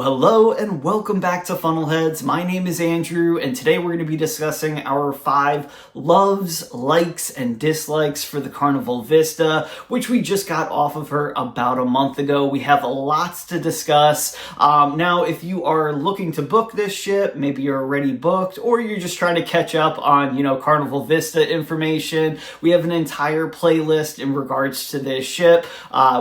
Hello, and welcome back to Funnelheads. My name is Andrew, and today we're going to be discussing our 5 loves, likes, and dislikes for the Carnival Vista, which we just got off of her about a month ago. We have lots to discuss. Now, if you are looking to book this ship, maybe you're already booked, or you're just trying to catch up on, Carnival Vista information, we have an entire playlist in regards to this ship.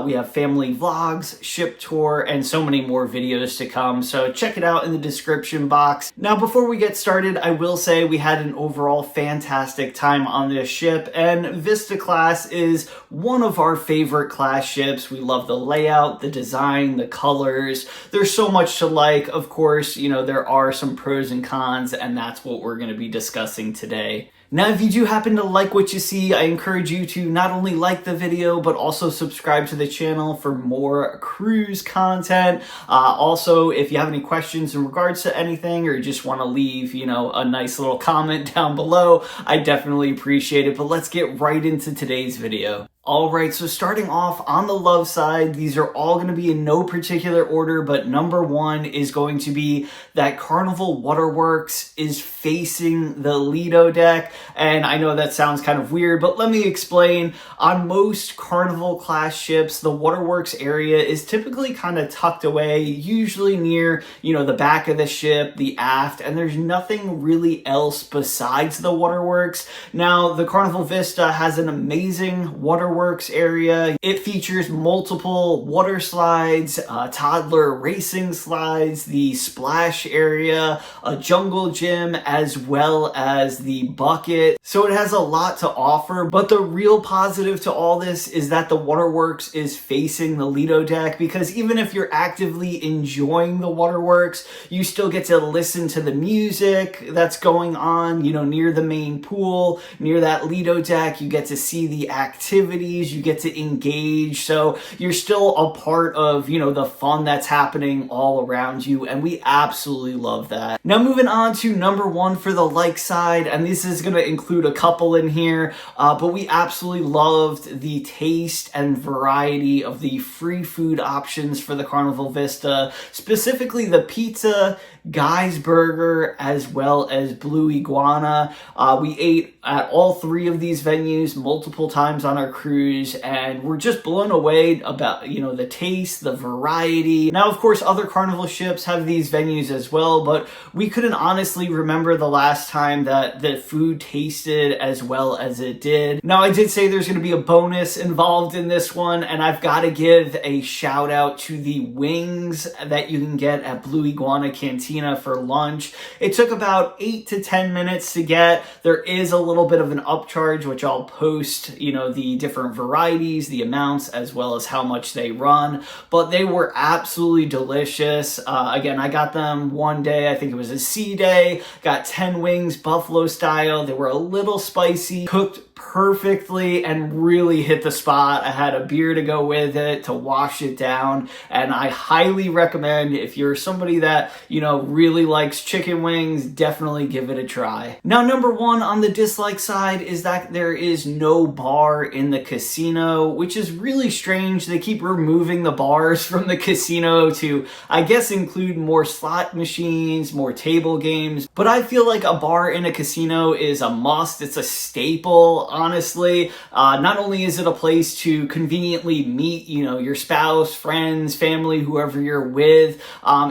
We have family vlogs, ship tour, and so many more videos to come, so check it out in the description box. Now, before we get started, I will say we had an overall fantastic time on this ship, and Vista class is one of our favorite class ships. We love the layout, the design, the colors. There's so much to like. Of course, there are some pros and cons, and that's what we're going to be discussing today. Now, if you do happen to like what you see, I encourage you to not only like the video, but also subscribe to the channel for more cruise content. Also, if you have any questions in regards to anything, or you just want to leave, a nice little comment down below, I definitely appreciate it. But let's get right into today's video. Alright, so starting off on the love side, these are all going to be in no particular order, but number 1 is going to be that Carnival Waterworks is facing the Lido deck. And I know that sounds kind of weird, but let me explain. On most Carnival class ships, the Waterworks area is typically kind of tucked away, usually near, the back of the ship, the aft, and there's nothing really else besides the Waterworks. Now, the Carnival Vista has an amazing Waterworks area. It features multiple water slides, toddler racing slides, the splash area, a jungle gym, as well as the bucket. So it has a lot to offer, but the real positive to all this is that the Waterworks is facing the Lido deck, because even if you're actively enjoying the Waterworks, you still get to listen to the music that's going on, near the main pool, near that Lido deck. You get to see the activity, you get to engage, so you're still a part of, the fun that's happening all around you, and we absolutely love that. Now, moving on to number 1 for the like side, and this is going to include a couple in here, but we absolutely loved the taste and variety of the free food options for the Carnival Vista, specifically the pizza, Guy's Burger, as well as Blue Iguana. We ate at all 3 of these venues multiple times on our cruise, and we're just blown away about, the taste, the variety. Now, of course, other Carnival ships have these venues as well, but we couldn't honestly remember the last time that the food tasted as well as it did. Now, I did say there's going to be a bonus involved in this one, and I've got to give a shout out to the wings that you can get at Blue Iguana Cantina for lunch. It took about 8 to 10 minutes to get. There is a little bit of an upcharge, which I'll post, the different varieties, the amounts, as well as how much they run, but they were absolutely delicious. Again, I got them one day, I think it was a sea day, got 10 wings, buffalo style. They were a little spicy, cooked perfectly, and really hit the spot. I had a beer to go with it to wash it down, and I highly recommend, if you're somebody that, really likes chicken wings, definitely give it a try. Now, number 1 on the dislike side is that there is no bar in the casino, which is really strange. They keep removing the bars from the casino to, I guess, include more slot machines, more table games, but I feel like a bar in a casino is a must. It's a staple, honestly. Not only is it a place to conveniently meet, your spouse, friends, family, whoever you're with,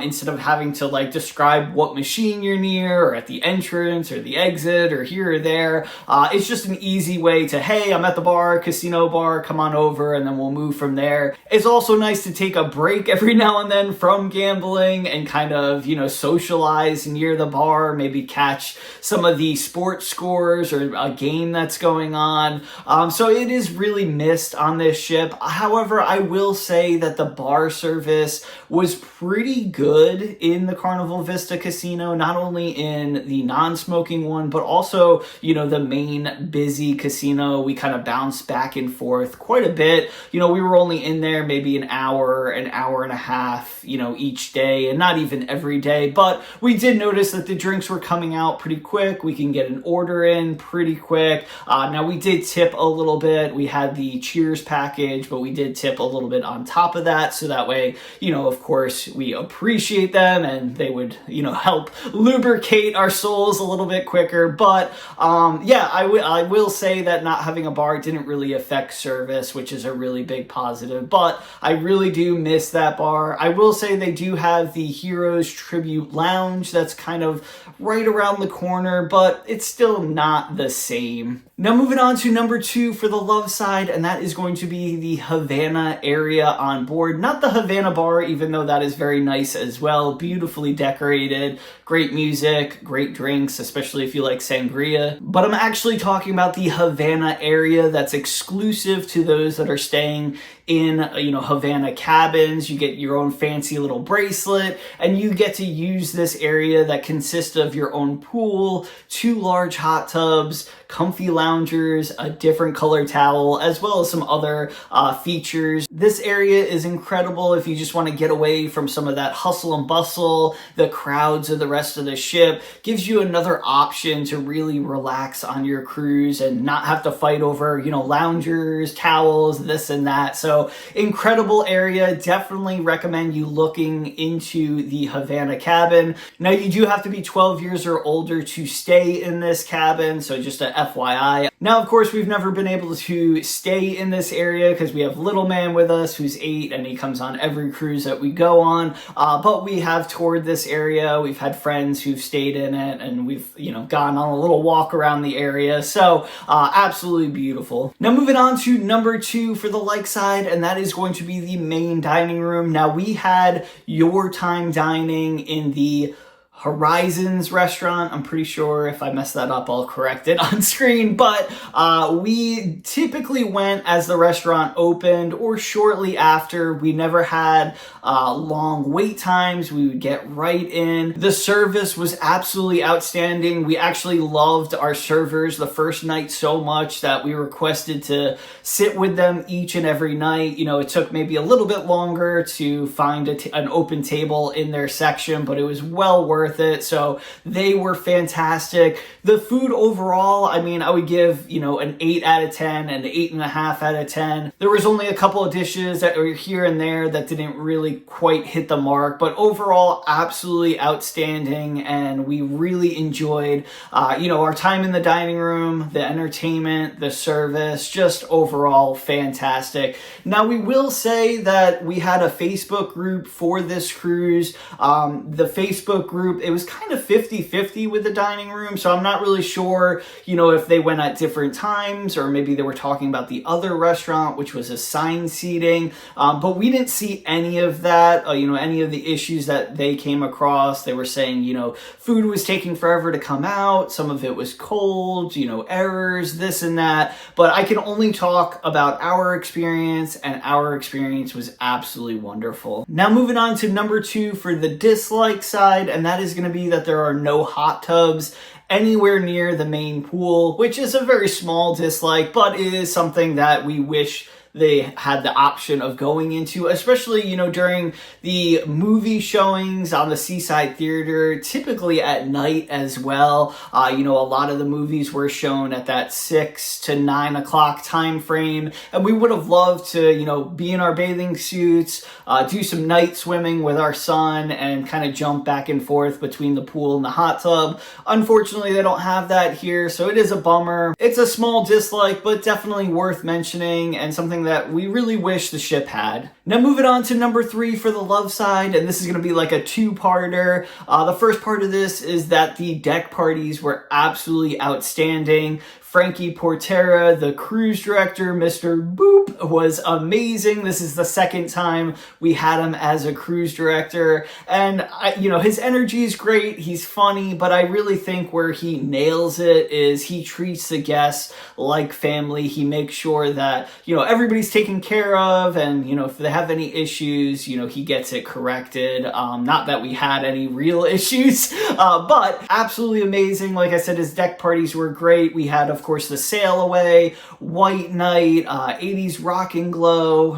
instead of having to describe what machine you're near, or at the entrance or the exit or here or there. It's just an easy way to, hey, I'm at the bar, casino bar, come on over, and then we'll move from there. It's also nice to take a break every now and then from gambling and kind of, socialize near the bar, maybe catch some of the sports scores or a game that's going on. So it is really missed on this ship. However, I will say that the bar service was pretty good in the Carnival Vista casino, not only in the non-smoking one, but also, the main busy casino. We kind of bounced back and forth quite a bit. We were only in there maybe an hour and a half, each day, and not even every day, but we did notice that the drinks were coming out pretty quick. We can get an order in pretty quick. Now we did tip a little bit. We had the cheers package, but we did tip a little bit on top of that, so that way, of course, we appreciate them and they would, help lubricate our souls a little bit quicker. But yeah, I will say that not having a bar didn't really affect service, which is a really big positive, but I really do miss that bar. I will say they do have the Heroes Tribute Lounge that's kind of right around the corner, but it's still not the same. Now moving on to number 2 for the love side, and that is going to be the Havana area on board. Not the Havana bar, even though that is very nice as well. Beautifully decorated, great music, great drinks, especially if you like sangria. But I'm actually talking about the Havana area that's exclusive to those that are staying in, Havana cabins. You get your own fancy little bracelet, and you get to use this area that consists of your own pool, 2 large hot tubs, comfy loungers, a different color towel, as well as some other features. This area is incredible if you just want to get away from some of that hustle and bustle, the crowds of the rest of the ship. Gives you another option to really relax on your cruise and not have to fight over, loungers, towels, this and that. So incredible area. Definitely recommend you looking into the Havana cabin. Now you do have to be 12 years or older to stay in this cabin, so just a FYI. Now, of course, we've never been able to stay in this area because we have little man with us who's 8 and he comes on every cruise that we go on. But we have toured this area. We've had friends who've stayed in it and we've, gone on a little walk around the area. So absolutely beautiful. Now moving on to number 2 for the like side, and that is going to be the main dining room. Now we had your time dining in the Horizons restaurant. I'm pretty sure if I mess that up, I'll correct it on screen. But we typically went as the restaurant opened or shortly after. We never had long wait times. We would get right in. The service was absolutely outstanding. We actually loved our servers the first night so much that we requested to sit with them each and every night. It took maybe a little bit longer to find an open table in their section, but it was well worth it. So they were fantastic. The food overall, I would give, an 8 out of 10 and an 8.5 out of 10. There was only a couple of dishes that were here and there that didn't really quite hit the mark, but overall, absolutely outstanding. And we really enjoyed, our time in the dining room, the entertainment, the service, just overall fantastic. Now, we will say that we had a Facebook group for this cruise. The Facebook group, it was kind of 50-50 with the dining room, so I'm not really sure, if they went at different times or maybe they were talking about the other restaurant, which was assigned seating, but we didn't see any of that, any of the issues that they came across. They were saying, food was taking forever to come out, some of it was cold, errors, this and that, but I can only talk about our experience, and our experience was absolutely wonderful. Now moving on to number 2 for the dislike side, and that is going to be that there are no hot tubs anywhere near the main pool, which is a very small dislike, but it is something that we wish they had the option of going into, especially, during the movie showings on the Seaside Theater, typically at night as well. A lot of the movies were shown at that 6 to 9 o'clock time frame, and we would have loved to, be in our bathing suits, do some night swimming with our son, and kind of jump back and forth between the pool and the hot tub. Unfortunately, they don't have that here, so it is a bummer. It's a small dislike, but definitely worth mentioning, and something that we really wish the ship had. Now moving on to number 3 for the love side, and this is going to be like a 2-parter. The first part of this is that the deck parties were absolutely outstanding. Frankie Portera, the cruise director, Mr. Boop, was amazing. This is the second time we had him as a cruise director, and his energy is great. He's funny, but I really think where he nails it is he treats the guests like family. He makes sure that everybody's taken care of, and if they have any issues, he gets it corrected. Not that we had any real issues, but absolutely amazing. Like I said, his deck parties were great. We had, of course, the Sail Away, White Night, 80s Rock and Glow,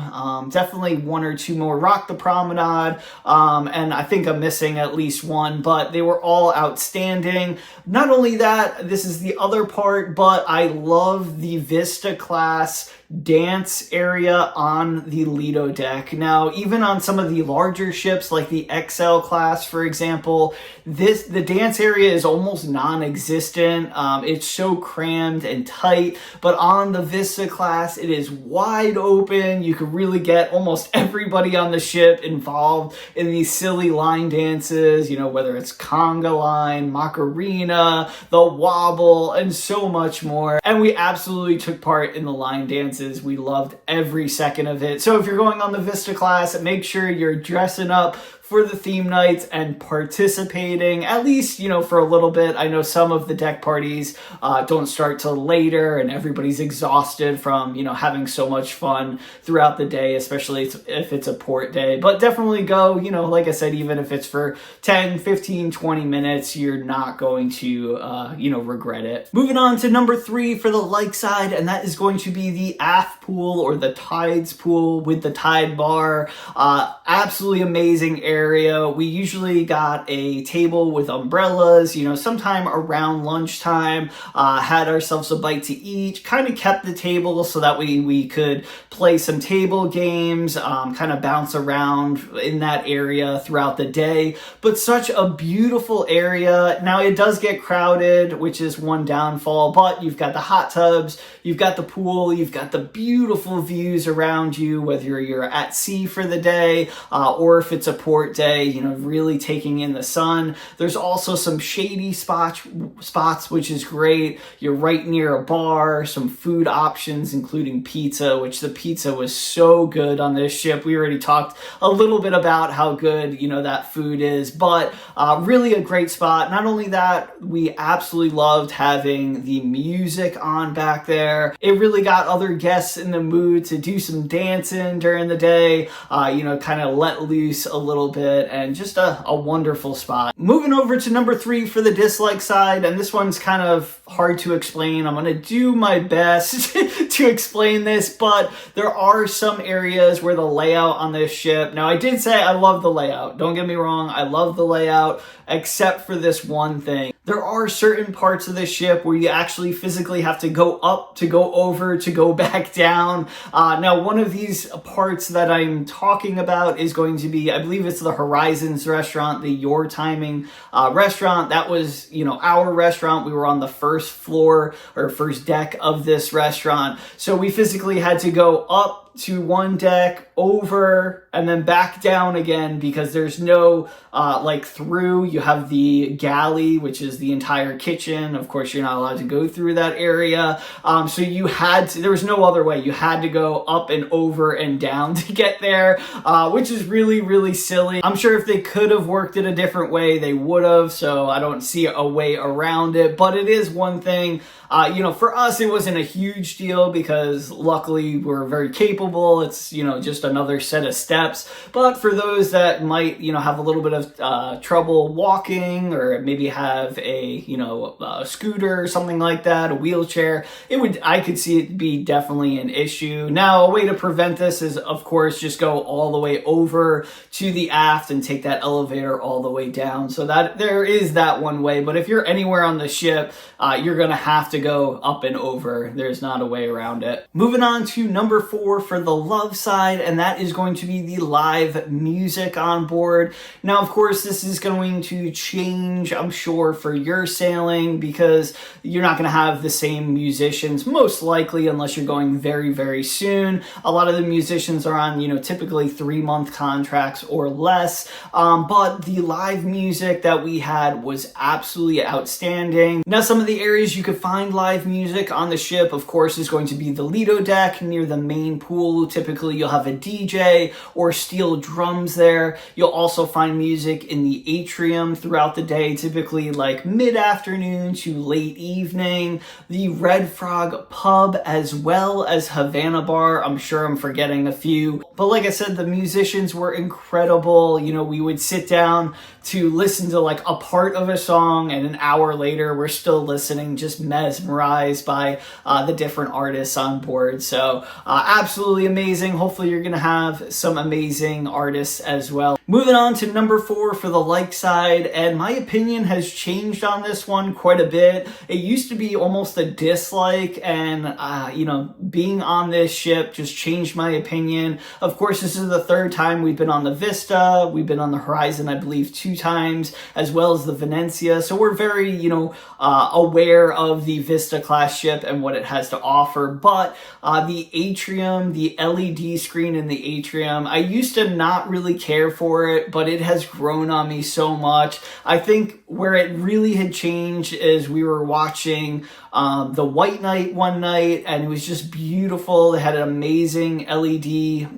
definitely one or two more, Rock the Promenade, and I think I'm missing at least one, but they were all outstanding. Not only that, this is the other part, but I love the Vista class dance area on the Lido deck. Now, even on some of the larger ships like the XL class, for example, the dance area is almost non-existent. It's so crammed and tight, but on the Vista class, it is wide open. You could really get almost everybody on the ship involved in these silly line dances, whether it's conga line, Macarena, the wobble, and so much more. And we absolutely took part in the line dances. We loved every second of it. So if you're going on the Vista class, make sure you're dressing up for the theme nights and participating, at least, for a little bit. I know some of the deck parties don't start till later, and everybody's exhausted from, having so much fun throughout the day, especially if it's a port day. But definitely go, like I said, even if it's for 10, 15, 20 minutes, you're not going to, regret it. Moving on to number 3 for the like side, and that is going to be the aft pool or the tides pool with the tide bar. Absolutely amazing area. We usually got a table with umbrellas, sometime around lunchtime, had ourselves a bite to eat, kind of kept the table so that we could play some table games, kind of bounce around in that area throughout the day. But such a beautiful area. Now, it does get crowded, which is one downfall, but you've got the hot tubs, you've got the pool, you've got the beautiful views around you, whether you're at sea for the day, or if it's a port day, really taking in the sun. There's also some shady spots, which is great. You're right near a bar, some food options, including pizza, which the pizza was so good on this ship. We already talked a little bit about how good, that food is, but really a great spot. Not only that, we absolutely loved having the music on back there. It really got other guests in the mood to do some dancing during the day, kind of let loose a little bit, and just a wonderful spot. Moving over to number 3 for the dislike side, and this one's kind of hard to explain. I'm going to do my best to explain this, but there are some areas where the layout on this ship, now I did say I love the layout, don't get me wrong, I love the layout, except for this one thing. There are certain parts of the ship where you actually physically have to go up, to go over, to go back down. Now, one of these parts that I'm talking about is going to be, I believe it's the Horizons restaurant, the Your Timing restaurant. That was, our restaurant. We were on the first floor or first deck of this restaurant. So we physically had to go up to one deck, over, and then back down again, because there's no through. You have the galley, which is the entire kitchen. Of course, you're not allowed to go through that area. So you had to, there was no other way. You had to go up and over and down to get there, which is really, really silly. I'm sure if they could have worked it a different way, they would have. So I don't see a way around it, but it is one thing. For us, it wasn't a huge deal because luckily we're very capable. It's, just another set of steps. But for those that might, have a little bit of trouble walking, or maybe have a scooter or something like that, a wheelchair, I could see it be definitely an issue. Now, a way to prevent this is, of course, just go all the way over to the aft and take that elevator all the way down. So that there is that one way. But if you're anywhere on the ship, you're going to have to go up and over. There's not a way around it. Moving on to number 4 for the love side, and that is going to be the live music on board. Now, of course, this is going to change, I'm sure, for your sailing, because you're not going to have the same musicians, most likely, unless you're going very, very soon. A lot of the musicians are on, typically 3-month contracts or less. But the live music that we had was absolutely outstanding. Now, some of the areas you could find live music on the ship, of course, is going to be the Lido deck near the main pool. Typically, you'll have a DJ or steel drums there. You'll also find music in the atrium throughout the day, typically like mid-afternoon to late evening. The Red Frog pub, as well as Havana Bar. I'm sure I'm forgetting a few. But like I said, the musicians were incredible. We would sit down to listen to like a part of a song, and an hour later we're still listening, just mesmerized by the different artists on board. So absolutely amazing. Hopefully you're gonna have some amazing artists as well. Moving on to number 4 for the like side, and my opinion has changed on this one quite a bit. It used to be almost a dislike, and being on this ship just changed my opinion. Of course, this is the 3rd time we've been on the Vista. We've been on the Horizon, I believe, 2 times, as well as the Venecia. So we're very, aware of the Vista class ship and what it has to offer. But the atrium, the LED screen in the atrium, I used to not really care for it, but it has grown on me so much. I think where it really had changed is we were watching the White Knight one night, and it was just beautiful. They had an amazing LED,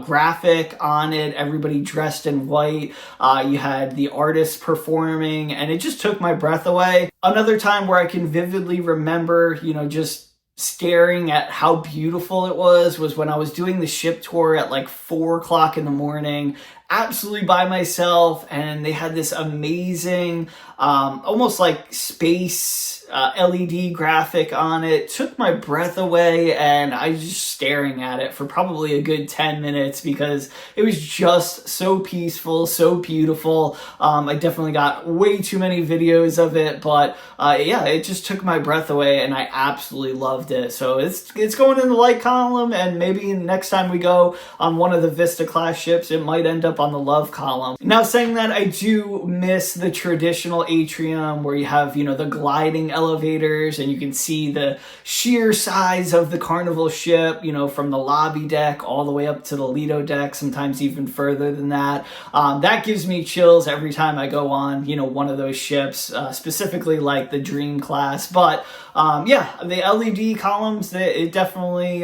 graphic on it. Everybody dressed in white. You had the artists performing, and it just took my breath away. Another time where I can vividly remember, just staring at how beautiful it was when I was doing the ship tour at like 4 o'clock in the morning, absolutely by myself, and they had this amazing, almost like space LED graphic on it. Took my breath away, and I was just staring at it for probably a good 10 minutes because it was just so peaceful, so beautiful. I definitely got way too many videos of it, but it just took my breath away, and I absolutely loved it. So it's going in the like column, and maybe next time we go on one of the Vista class ships, it might end up on the love column. Now, saying that, I do miss the traditional atrium where you have, the gliding elevators, and you can see the sheer size of the Carnival ship, from the lobby deck all the way up to the Lido deck, sometimes even further than that. That gives me chills every time I go on, one of those ships, specifically like the Dream class. But the LED columns, it definitely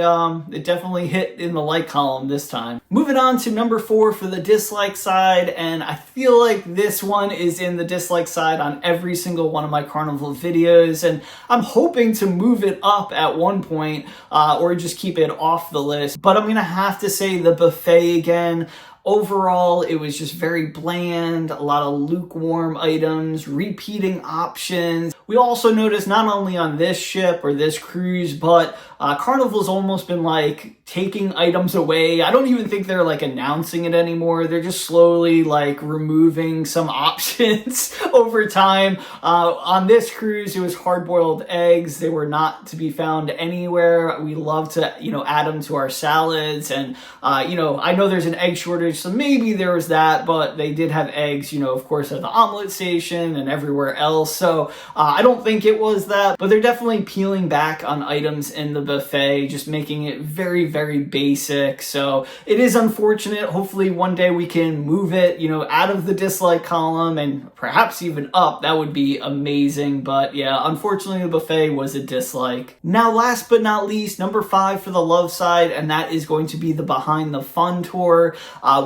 hit in the like column this time. Moving on to number 4 for the dislike side, and I feel like this one is in the dislike side on every single one of my Carnival videos, and I'm hoping to move it up at one point or just keep it off the list. But I'm gonna have to say the buffet again. Overall, it was just very bland, a lot of lukewarm items, repeating options. We also noticed not only on this ship or this cruise, but Carnival's almost been like taking items away. I don't even think they're like announcing it anymore. They're just slowly like removing some options over time. On this cruise, it was hard-boiled eggs. They were not to be found anywhere. We love to, add them to our salads. And, I know there's an egg shortage, so maybe there was that, but they did have eggs, of course, at the omelet station and everywhere else. So I don't think it was that, but they're definitely peeling back on items in the buffet, just making it very, very basic. So it is unfortunate. Hopefully one day we can move it, out of the dislike column and perhaps even up. That would be amazing. But yeah, unfortunately the buffet was a dislike. Now, last but not least, number 5 for the love side, and that is going to be the Behind the Fun tour.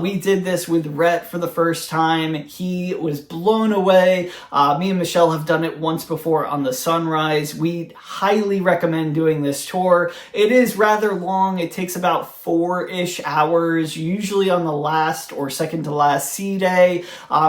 We did this with Rhett for the first time. He was blown away. Me and Michelle have done it once before on the Sunrise. We highly recommend doing this tour. It is rather long. It takes about 4-ish hours, usually on the last or second to last sea day.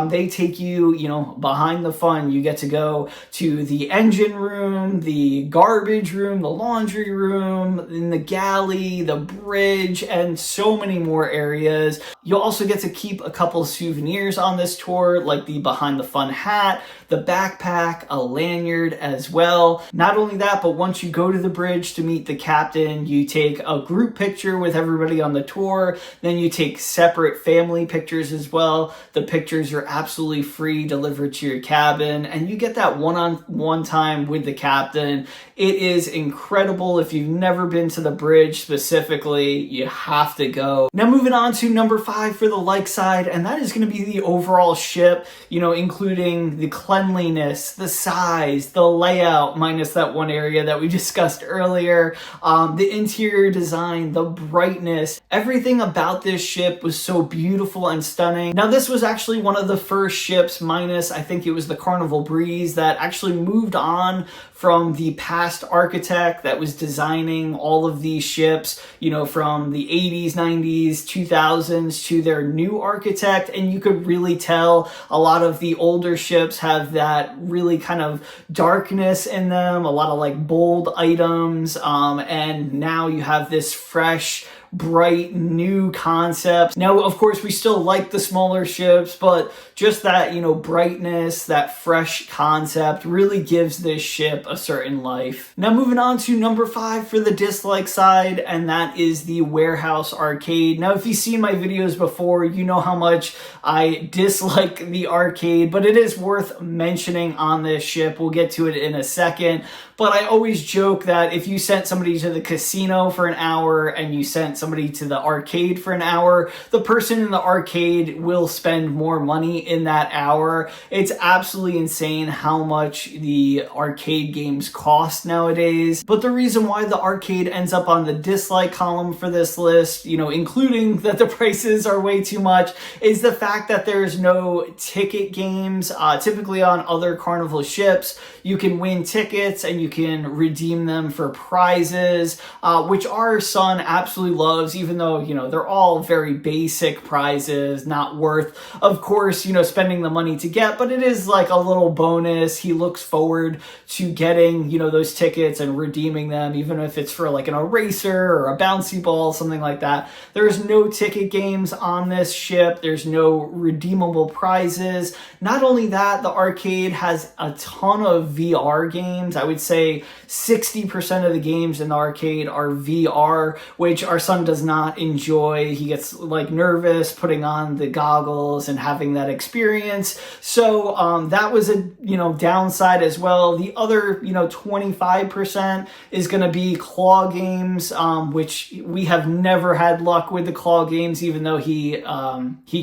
They take you, behind the fun. You get to go to the engine room, the garbage room, the laundry room, in the galley, the bridge, and so many more areas. You'll also get to keep a couple souvenirs on this tour, like the Behind the Fun hat, the backpack, a lanyard, lanyard as well. Not only that, but once you go to the bridge to meet the captain, you take a group picture with everybody on the tour. Then you take separate family pictures as well. The pictures are absolutely free, delivered to your cabin, and you get that one-on-one time with the captain. It is incredible. If you've never been to the bridge specifically, you have to go. Now moving on to number 5 for the like side, and that is going to be the overall ship, including the cleanliness, the size, the layout, minus that one area that we discussed earlier, the interior design, the brightness. Everything about this ship was so beautiful and stunning. Now this was actually one of the first ships, minus I think it was the Carnival Breeze, that actually moved on from the past architect that was designing all of these ships, from the 80s, 90s, 2000s to their new architect. And you could really tell a lot of the older ships have that really kind of darkness in them, a lot of like bold items. And now you have this fresh, bright new concept. Now, of course, we still like the smaller ships, but just that, brightness, that fresh concept really gives this ship a certain life. Now, moving on to number 5 for the dislike side, and that is the warehouse arcade. Now, if you've seen my videos before, you know how much I dislike the arcade, but it is worth mentioning on this ship. We'll get to it in a second. But I always joke that if you sent somebody to the casino for an hour and you sent somebody to the arcade for an hour, the person in the arcade will spend more money in that hour. It's absolutely insane how much the arcade games cost nowadays. But the reason why the arcade ends up on the dislike column for this list, including that the prices are way too much, is the fact that there's no ticket games. Typically on other Carnival ships, you can win tickets and you can redeem them for prizes, which our son absolutely loves, even though, they're all very basic prizes, not worth, of course, spending the money to get, but it is like a little bonus. He looks forward to getting, those tickets and redeeming them, even if it's for like an eraser or a bouncy ball, something like that. There's no ticket games on this ship. There's no redeemable prizes. Not only that, the arcade has a ton of VR games. I would say 60% of the games in the arcade are VR, which our son does not enjoy. He gets like nervous putting on the goggles and having that experience. So that was a downside as well. The other 25% is going to be claw games, which we have never had luck with the claw games, even though he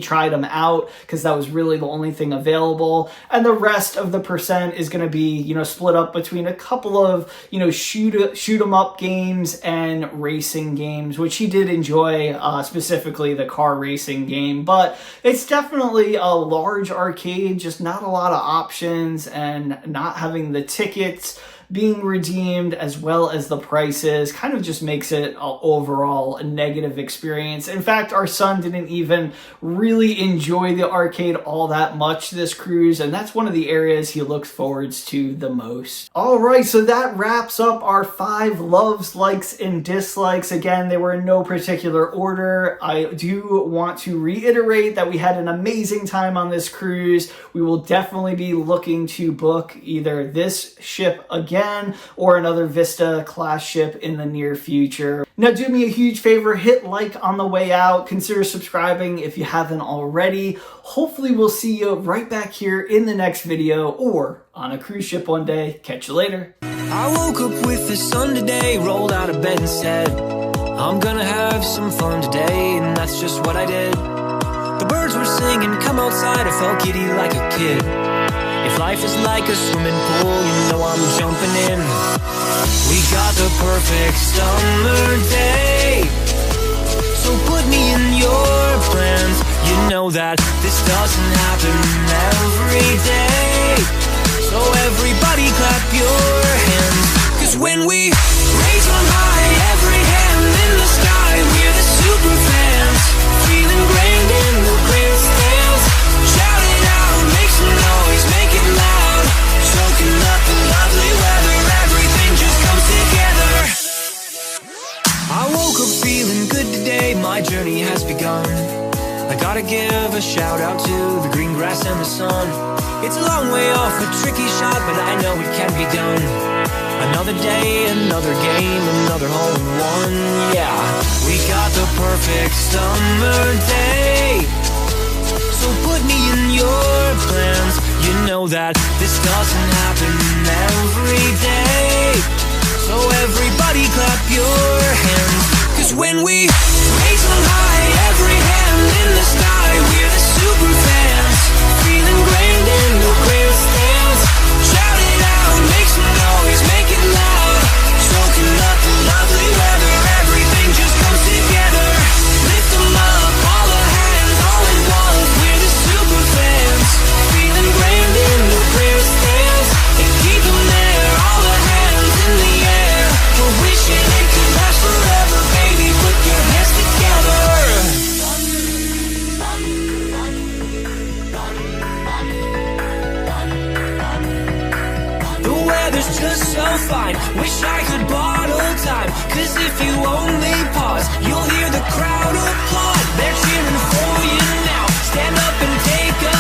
tried them out because that was really the only thing available. And the rest of the percent is going to be split up between a couple of shoot 'em up games and racing games, which he did enjoy, specifically the car racing game. But it's definitely a large arcade, just not a lot of options, and not having the tickets being redeemed as well as the prices kind of just makes it overall a negative experience. In fact, our son didn't even really enjoy the arcade all that much this cruise, and that's one of the areas he looks forwards to the most. All right, so that wraps up our 5 loves, likes, and dislikes. Again, they were in no particular order. I do want to reiterate that we had an amazing time on this cruise. We will definitely be looking to book either this ship again or another Vista class ship in the near future. Now do me a huge favor, hit like on the way out, consider subscribing if you haven't already. Hopefully we'll see you right back here in the next video or on a cruise ship one day. Catch you later. I woke up with the sun today, rolled out of bed and said, I'm gonna have some fun today, and that's just what I did. The birds were singing, come outside, I felt giddy like a kid. If life is like a swimming pool, I'm jumping in. We got the perfect summer day, so put me in your plans. You know that this doesn't happen every day, so everybody clap your hands. 'Cause when we raise on high, every hand in the sky, we're the super fans, feeling grand in the grandstands. Shout it out, make some noise, make it loud, soaking up the lovely weather, everything just comes together. I woke up feeling good today, my journey has begun. I gotta give a shout out to the green grass and the sun. It's a long way off, a tricky shot, but I know it can be done. Another day, another game, another hole in one. Yeah, we got the perfect summer day. So put me in your plans. You know that this doesn't happen every day. So everybody clap your hands. 'Cause when we raise them high, every hand in the sky, we're the super fans. Feeling grand in the grandstands. Shout it out, make some noise, make it loud. Soaking up the lovely weather, everything just comes together. Lift them up, all the hands, all at once. We're the super fans. Feeling grand in the grandstands. And keep them there, all the hands in the air. We're wishing it could last forever, baby, put your hands together. The weather's just so fine, wish I could bottle time. 'Cause if you only pause, you'll hear the crowd applaud. They're cheering for you now, stand up and take a